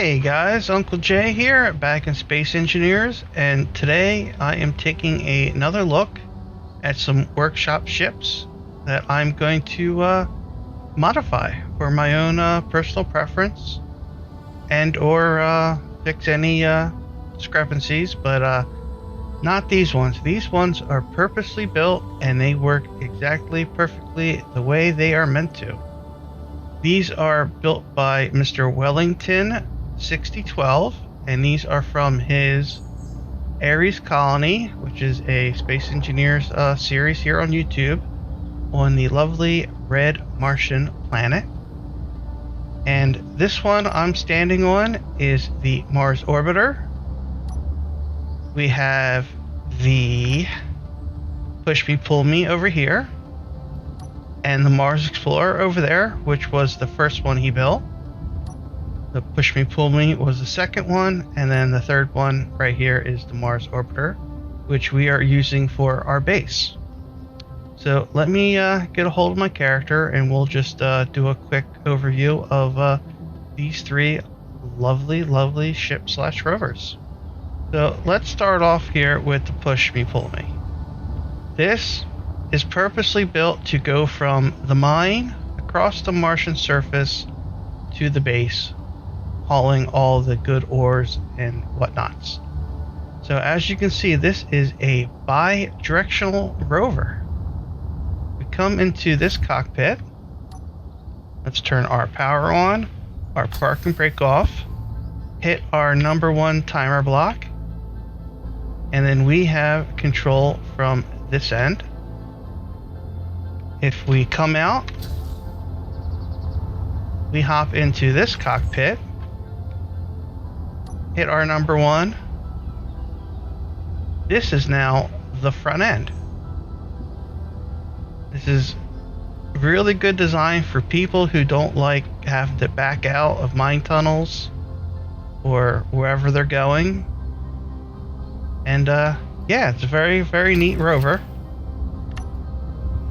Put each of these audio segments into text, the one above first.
Hey guys, Uncle Jay here, back in Space Engineers, and today I am taking another look at some workshop ships that I'm going to modify for my own personal preference and or fix any discrepancies, but not these ones. These ones are purposely built and they work exactly perfectly the way they are meant to. These are built by Mr. Wellington 6012, and these are from his Ares Colony, which is a Space Engineers series here on YouTube, on the lovely red Martian planet. And this one I'm standing on is the Mars Orbiter. We have the Push Me Pull Me over here, and the Mars Explorer over there, which was the first one he built. The Push Me Pull Me was the second one, and then the third one right here is the Mars Orbiter, which we are using for our base. So let me get a hold of my character and we'll just do a quick overview of these three lovely ship/rovers. So let's start off here with the Push Me Pull Me. This is purposely built to go from the mine across the Martian surface to the base, hauling all the good ores and whatnots. So as you can see, this is a bi-directional rover. We come into this cockpit. Let's turn our power on, our park and brake off, hit our #1 timer block, and then we have control from this end. If we come out, we hop into this cockpit, hit our #1. This is now the front end. This is really good design for people who don't like having to back out of mine tunnels or wherever they're going. And yeah, it's a very neat rover.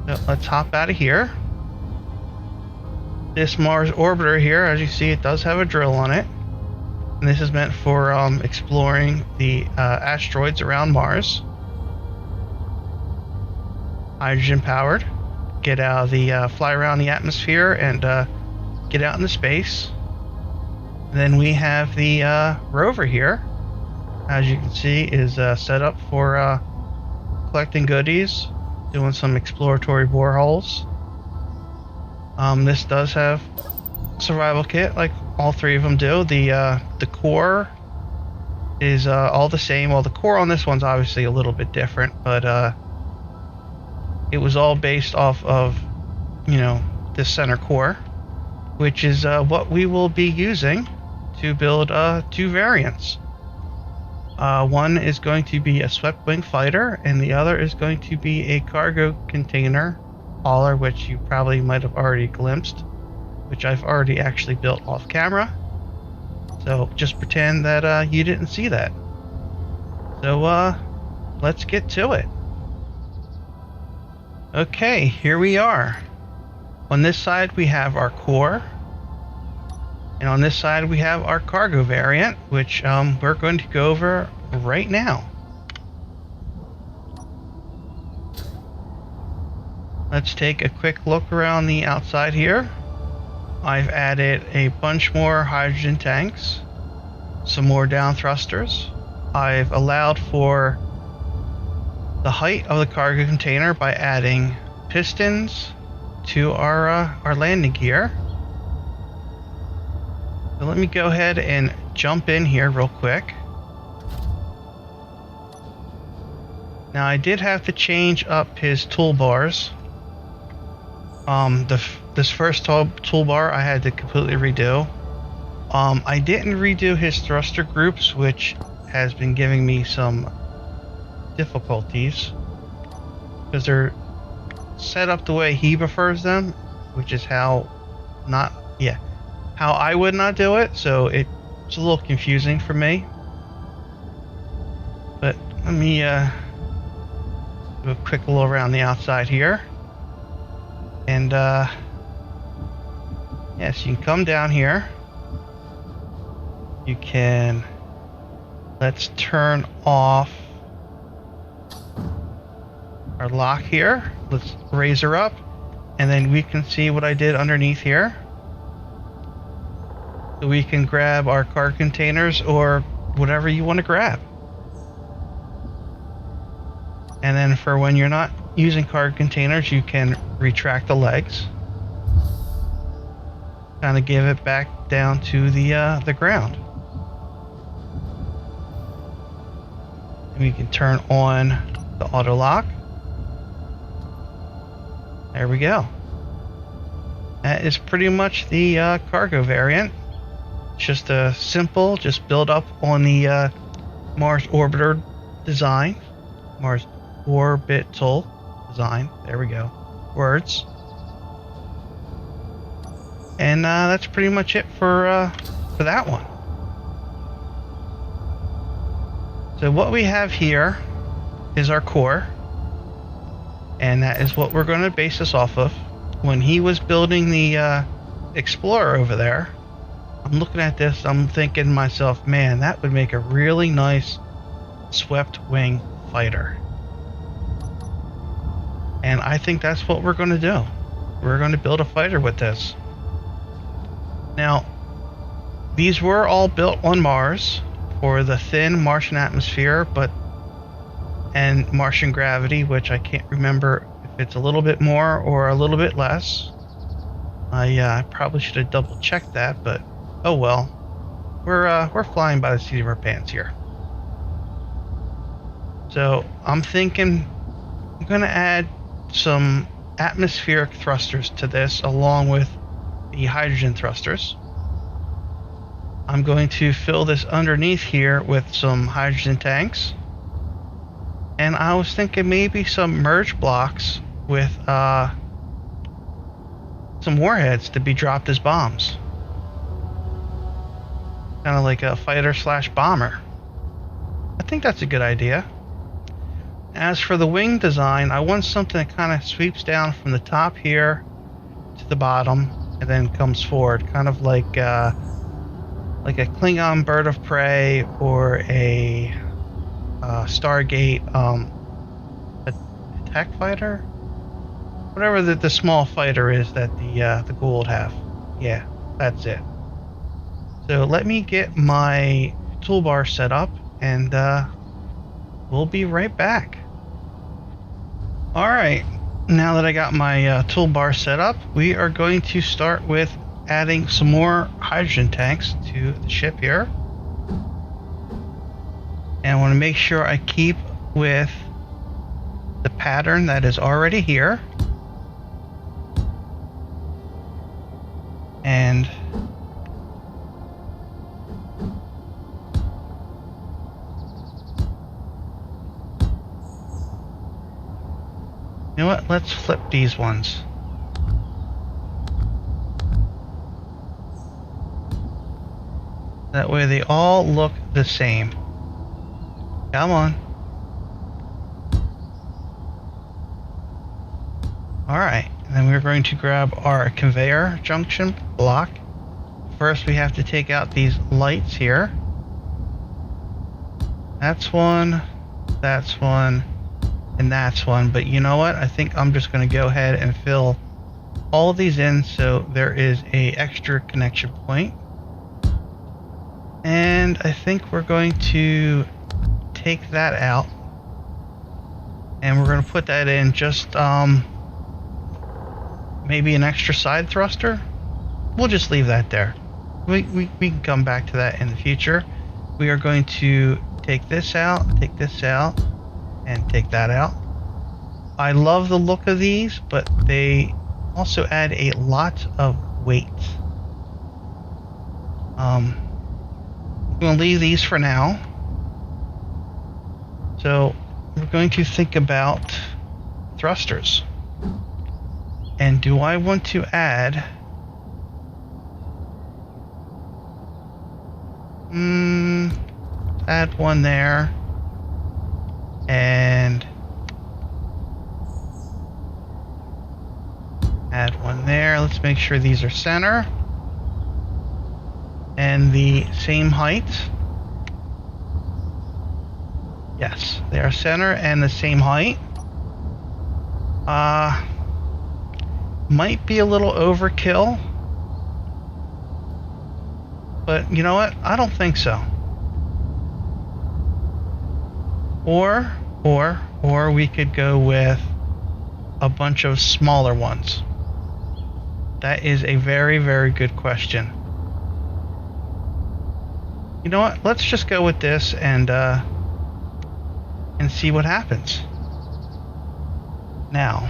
So let's hop out of here. This Mars Orbiter here, as you see, it does have a drill on it. And this is meant for exploring the asteroids around Mars. Hydrogen powered. Get out of the fly around the atmosphere and get out into space. And then we have the rover here, as you can see, is set up for collecting goodies, doing some exploratory boreholes. This does have survival kit, like all three of them do. The core is all the same. Well, the core on this one's obviously a little bit different, but it was all based off of, this center core, which is what we will be using to build two variants. One is going to be a swept wing fighter, and the other is going to be a cargo container hauler, which you probably might have already glimpsed, which I've already actually built off camera. So just pretend that you didn't see that. So let's get to it. Okay, here we are. On this side we have our core, and on this side we have our cargo variant, which we're going to go over right now. Let's take a quick look around the outside here. I've added a bunch more hydrogen tanks, some more down thrusters. I've allowed for the height of the cargo container by adding pistons to our landing gear. So let me go ahead and jump in here real quick. Now I did have to change up his toolbars. This first toolbar I had to completely redo. I didn't redo his thruster groups, which has been giving me some difficulties because they're set up the way he prefers them, which is how I would not do it. So it's a little confusing for me. But let me do a quick look around the outside here. And yes, you can come down here. You can, let's turn off our lock here. Let's raise her up, and then we can see what I did underneath here. So we can grab our card containers or whatever you want to grab. And then for when you're not using card containers, you can retract the legs. Kind of give it back down to the ground. And we can turn on the auto lock. There we go. That is pretty much the cargo variant. It's just a simple, just build up on the Mars Orbiter design. Mars Orbital design. There we go. Words. And that's pretty much it for that one. So what we have here is our core, and that is what we're going to base this off of. When he was building the Explorer over there, I'm looking at this, I'm thinking to myself, man, that would make a really nice swept wing fighter. And I think that's what we're going to do. We're going to build a fighter with this. Now, these were all built on Mars for the thin Martian atmosphere, and Martian gravity, which I can't remember if it's a little bit more or a little bit less. I probably should have double checked that, but oh well. We're flying by the seat of our pants here. So I'm thinking I'm going to add some atmospheric thrusters to this along with the hydrogen thrusters. I'm going to fill this underneath here with some hydrogen tanks. And I was thinking maybe some merge blocks with some warheads to be dropped as bombs. Kind of like a fighter slash bomber. I think that's a good idea. As for the wing design, I want something that kind of sweeps down from the top here to the bottom and then comes forward, kind of like a Klingon bird of prey or a Stargate attack fighter, whatever the small fighter is that the Goa'uld have. Yeah, that's it. So let me get my toolbar set up, and we'll be right back. All right, now that I got my toolbar set up, we are going to start with adding some more hydrogen tanks to the ship here. And I want to make sure I keep with the pattern that is already here. And you know what? Let's flip these ones. That way they all look the same. Come on. Alright, and then we're going to grab our conveyor junction block. First we have to take out these lights here. That's one, and that's one. But you know what? I think I'm just going to go ahead and fill all of these in so there is a extra connection point. And I think we're going to take that out, and we're going to put that in just maybe an extra side thruster. We'll just leave that there. We can come back to that in the future. We are going to take this out, and take that out. I love the look of these, but they also add a lot of weight. I'm going to leave these for now. So we're going to think about thrusters. And do I want to add add one there, and add one there. Let's make sure these are center. and the same height. Yes, they are center and the same height. Might be a little overkill, but you know what? I don't think so. Or we could go with a bunch of smaller ones. That is a very, very good question. You know what? Let's just go with this and see what happens. Now,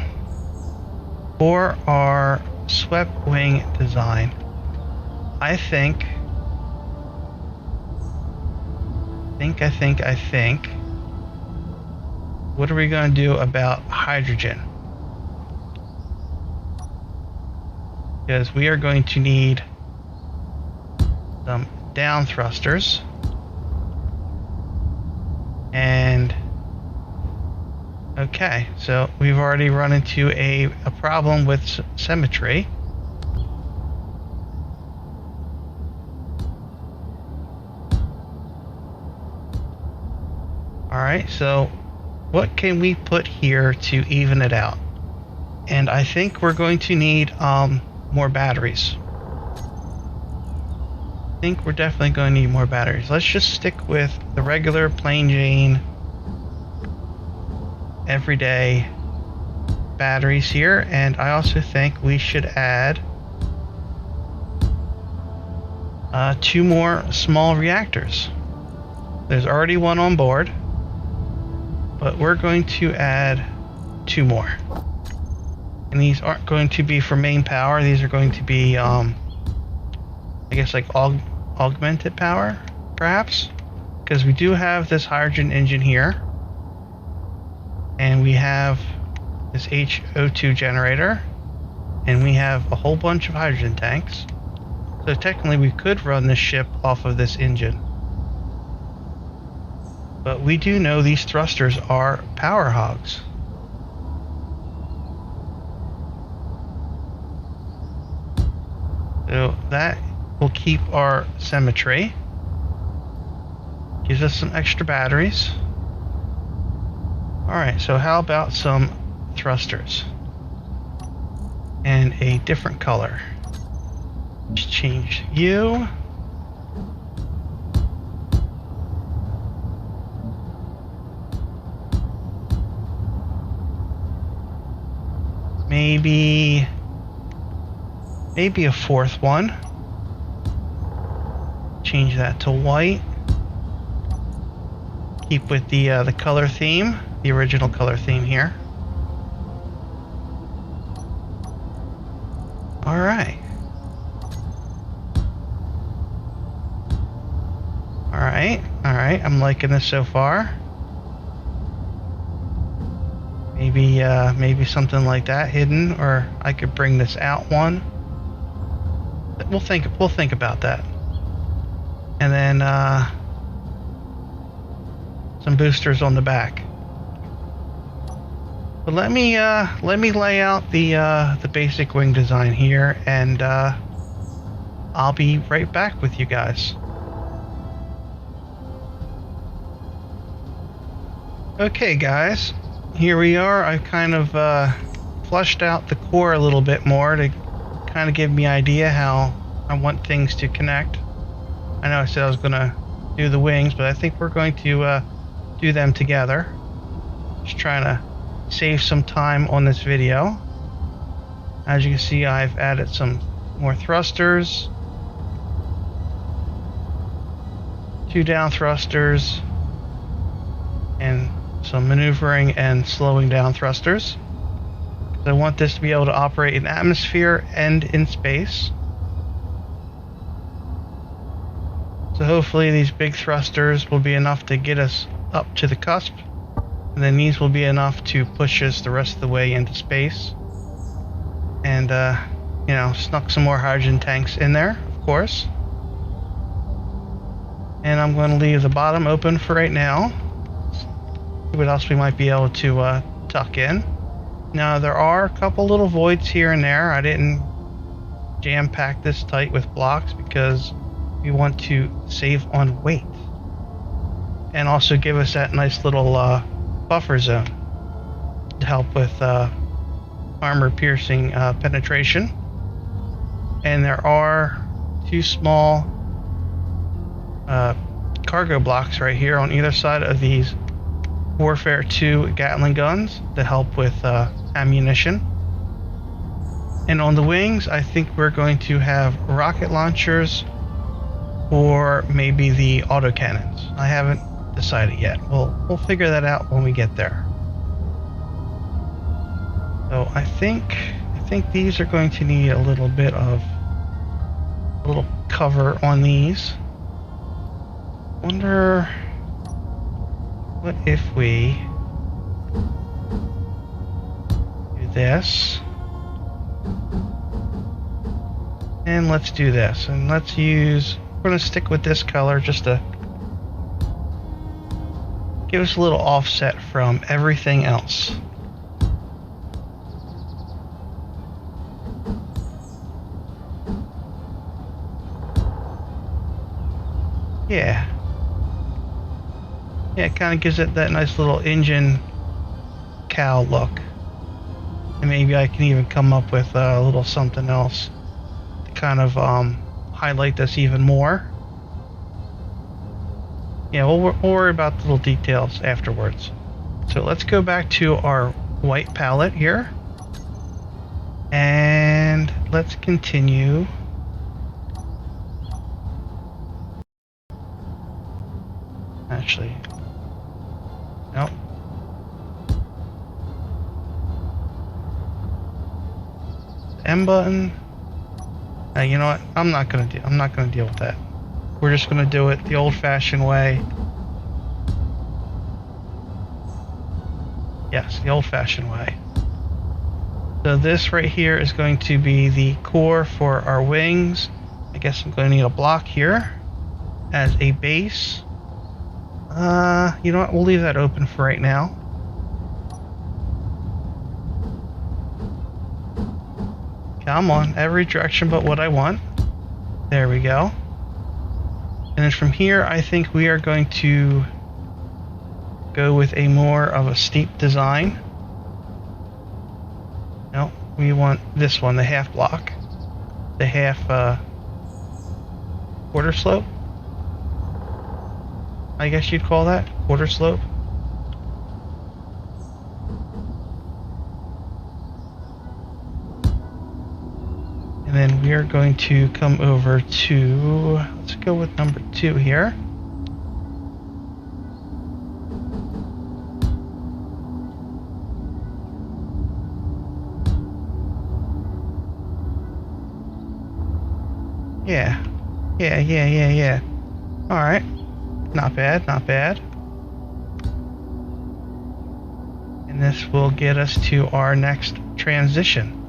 for our swept wing design, I think. What are we going to do about hydrogen? Because we are going to need some down thrusters. And okay, so we've already run into a problem with symmetry. Alright, so what can we put here to even it out? And I think we're going to need more batteries. I think we're definitely going to need more batteries. Let's just stick with the regular plain Jane everyday batteries here, and I also think we should add 2 more small reactors. There's already one on board, but we're going to add 2 more. And these aren't going to be for main power. These are going to be, I guess, like augmented power, perhaps? Because we do have this hydrogen engine here. And we have this HO2 generator. And we have a whole bunch of hydrogen tanks. So technically we could run this ship off of this engine. But we do know these thrusters are power hogs. So that will keep our symmetry. Gives us some extra batteries. Alright, so how about some thrusters? And a different color. Just change U. Maybe a 4th one. Change that to white. Keep with the color theme, the original color theme here. All right. All right. I'm liking this so far. Maybe something like that hidden, or I could bring this out one. We'll think about that. And then some boosters on the back. But let me lay out the basic wing design here, and I'll be right back with you guys. Okay, guys. Here we are. I kind of flushed out the core a little bit more to kind of give me an idea how I want things to connect. I know I said I was going to do the wings, but I think we're going to do them together. Just trying to save some time on this video. As you can see, I've added some more thrusters, 2 down thrusters, and some maneuvering and slowing down thrusters. I want this to be able to operate in atmosphere and in space. So hopefully these big thrusters will be enough to get us up to the cusp, and then these will be enough to push us the rest of the way into space. And you know, snuck some more hydrogen tanks in there, of course. And I'm going to leave the bottom open for right now. See what else we might be able to tuck in. Now there are a couple little voids here and there. I didn't jam pack this tight with blocks because we want to save on weight. And also give us that nice little buffer zone to help with armor piercing penetration. And there are 2 small cargo blocks right here on either side of these Warfare 2 Gatling guns to help with ammunition. And on the wings, I think we're going to have rocket launchers or maybe the autocannons. I haven't decided yet. We'll figure that out when we get there. So I think these are going to need a little cover on these. Wonder what if we do this. And let's do this. And we're going to stick with this color just to give us a little offset from everything else. Yeah, it kind of gives it that nice little engine cowl look. And maybe I can even come up with a little something else to kind of highlight this even more. Yeah, we'll worry about the little details afterwards. So let's go back to our white palette here. And let's continue. Actually, nope. M button. You know what? I'm not gonna deal with that. We're just gonna do it the old-fashioned way. Yes, the old-fashioned way. So this right here is going to be the core for our wings. I guess I'm going to need a block here as a base. You know what? We'll leave that open for right now. Come on, every direction but what I want. There we go. And then from here, I think we are going to go with a more of a steep design. No, we want this one, the half block. The half quarter slope. I guess you'd call that quarter slope. And then we are going to come over to, let's go with number 2 here. Yeah. All right. Not bad, not bad. And this will get us to our next transition.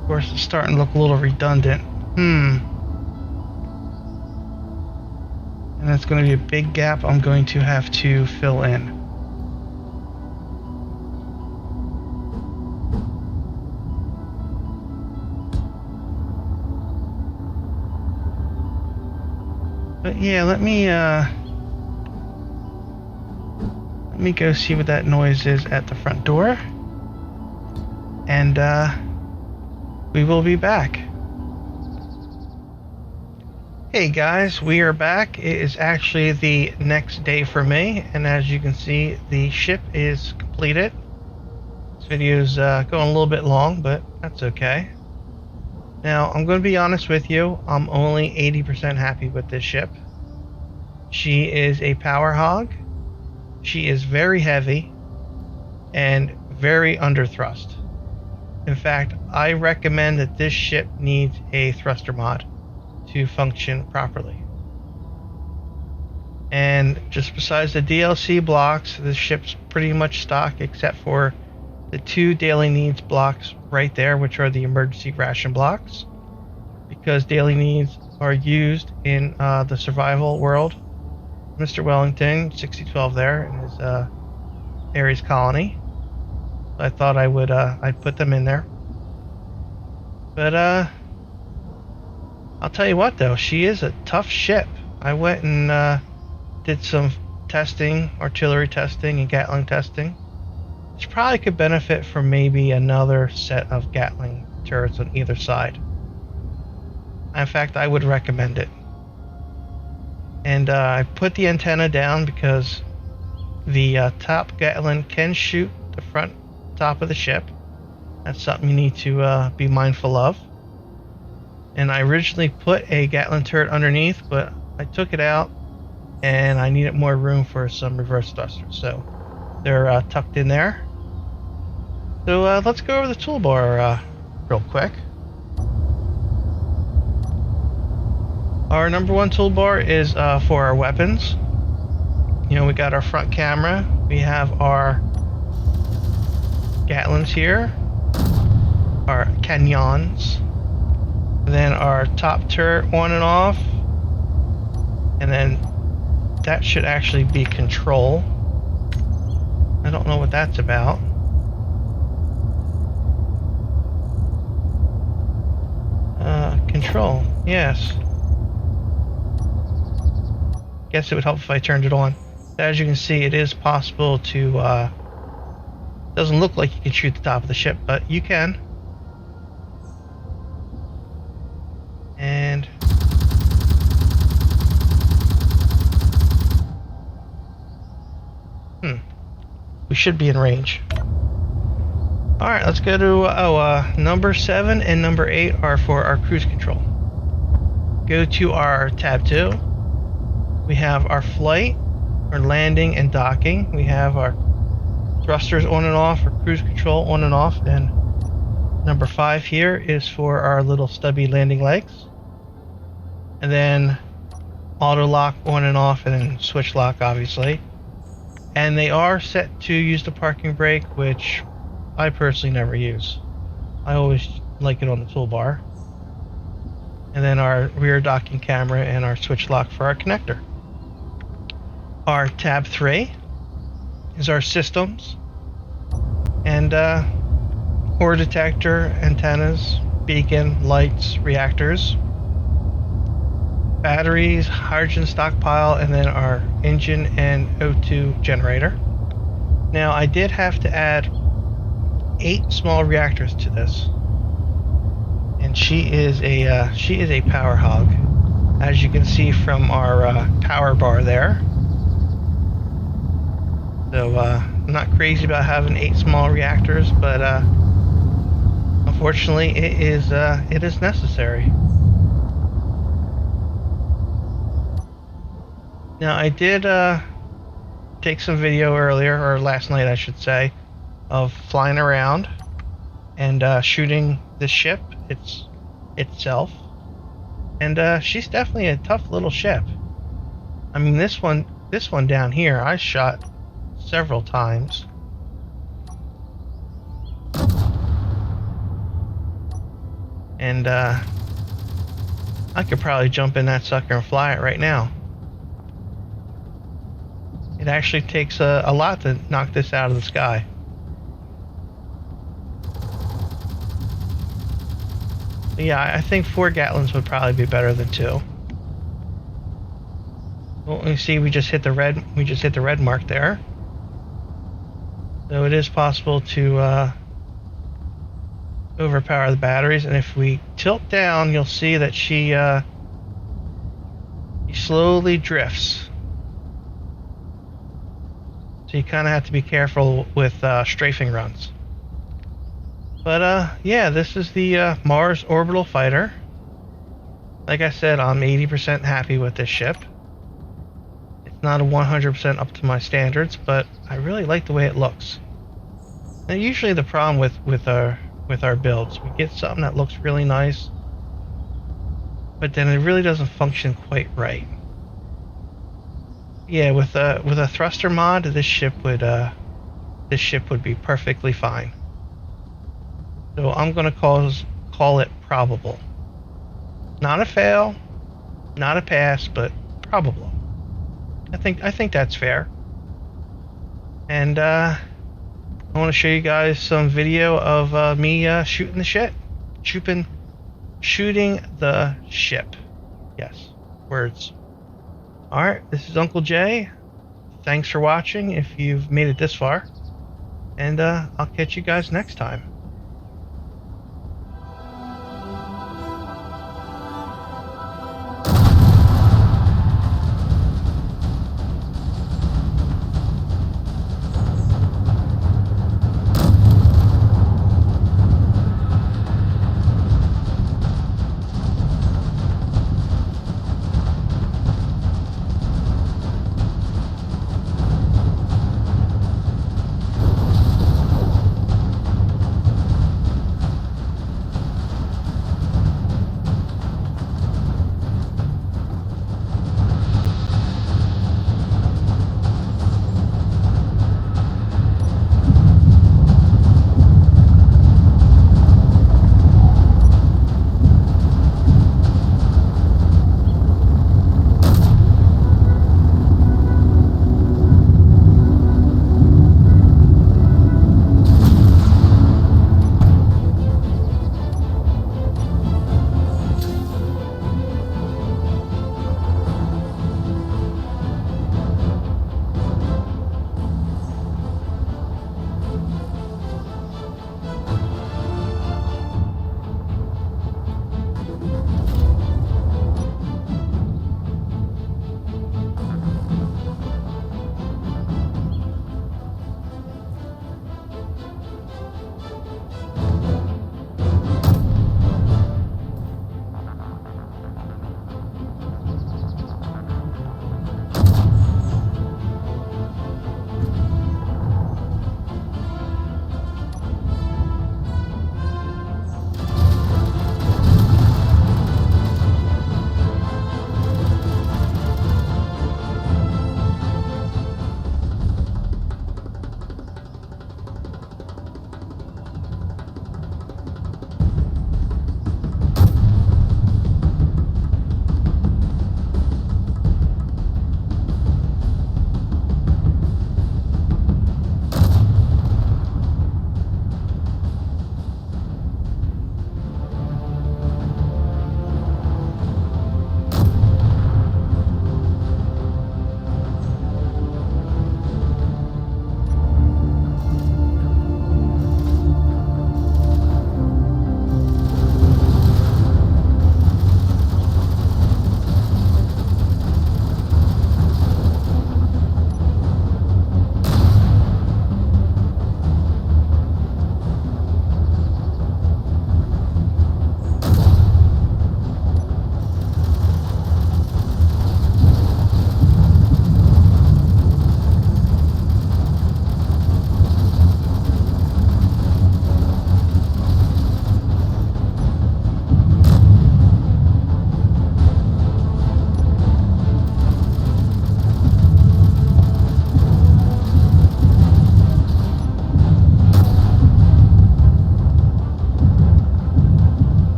Of course, it's starting to look a little redundant. And that's going to be a big gap I'm going to have to fill in. But yeah, let me go see what that noise is at the front door. And we will be back. Hey guys, we are back. It is actually the next day for me, and as you can see, the ship is completed. This video is going a little bit long, but that's okay. Now, I'm going to be honest with you, I'm only 80% happy with this ship. She is a power hog. She is very heavy and very under thrust. In fact, I recommend that this ship needs a thruster mod to function properly. And just besides the DLC blocks, the ship's pretty much stock except for the 2 daily needs blocks right there, which are the emergency ration blocks, because daily needs are used in the survival world. Mr. Wellington, 6012 there, in his Ares colony. So I thought I'd put them in there. But I'll tell you what though, she is a tough ship. I went and did some testing, artillery testing and Gatling testing. She probably could benefit from maybe another set of Gatling turrets on either side. In fact, I would recommend it. And I put the antenna down because the top Gatling can shoot the front top of the ship. That's something you need to be mindful of. And I originally put a Gatling turret underneath, but I took it out and I needed more room for some reverse thrusters. So they're tucked in there. So let's go over the toolbar real quick. Our number one toolbar is for our weapons. You know, we got our front camera. We have our Gatlings here, our canyons, and then our top turret on and off, and then that should actually be control. I don't know what that's about. Control, yes. Guess it would help if I turned it on. As you can see, it is possible to doesn't look like you can shoot the top of the ship, but you can. And we should be in range. Alright, let's go to number 7 and number 8 are for our cruise control. Go to our tab 2. We have our flight, our landing and docking. We have our thrusters on and off, our cruise control on and off, and number 5 here is for our little stubby landing legs. And then auto lock on and off, and then switch lock obviously. And they are set to use the parking brake, which I personally never use. I always like it on the toolbar. And then our rear docking camera and our switch lock for our connector. Our tab 3 is our systems and ore detector, antennas, beacon, lights, reactors, batteries, hydrogen stockpile, and then our engine and O2 generator. Now I did have to add 8 small reactors to this, and she is a power hog, as you can see from our power bar there. So I'm not crazy about having 8 small reactors, but unfortunately it is necessary. Now I did take some video earlier, or last night I should say, of flying around and shooting the ship itself, and she's definitely a tough little ship. I mean, this one down here I shot several times. And I could probably jump in that sucker and fly it right now. It actually takes a lot to knock this out of the sky. But yeah, I think 4 Gatlings would probably be better than 2. Well, you see, we just hit the red mark there. So it is possible to overpower the batteries, and if we tilt down, you'll see that she slowly drifts. So you kind of have to be careful with strafing runs. But yeah, this is the Mars Orbital Fighter. Like I said, I'm 80% happy with this ship. It's not a 100% up to my standards, but I really like the way it looks. Now, usually the problem with our builds, we get something that looks really nice, but then it really doesn't function quite right. Yeah, with a thruster mod, this ship would be perfectly fine. So I'm gonna call it probable. Not a fail, Not a pass, but probable. I think that's fair. And I want to show you guys some video of me shooting the shit. Shooting the ship. Yes, words. Alright, this is Uncle J. Thanks for watching if you've made it this far. And I'll catch you guys next time.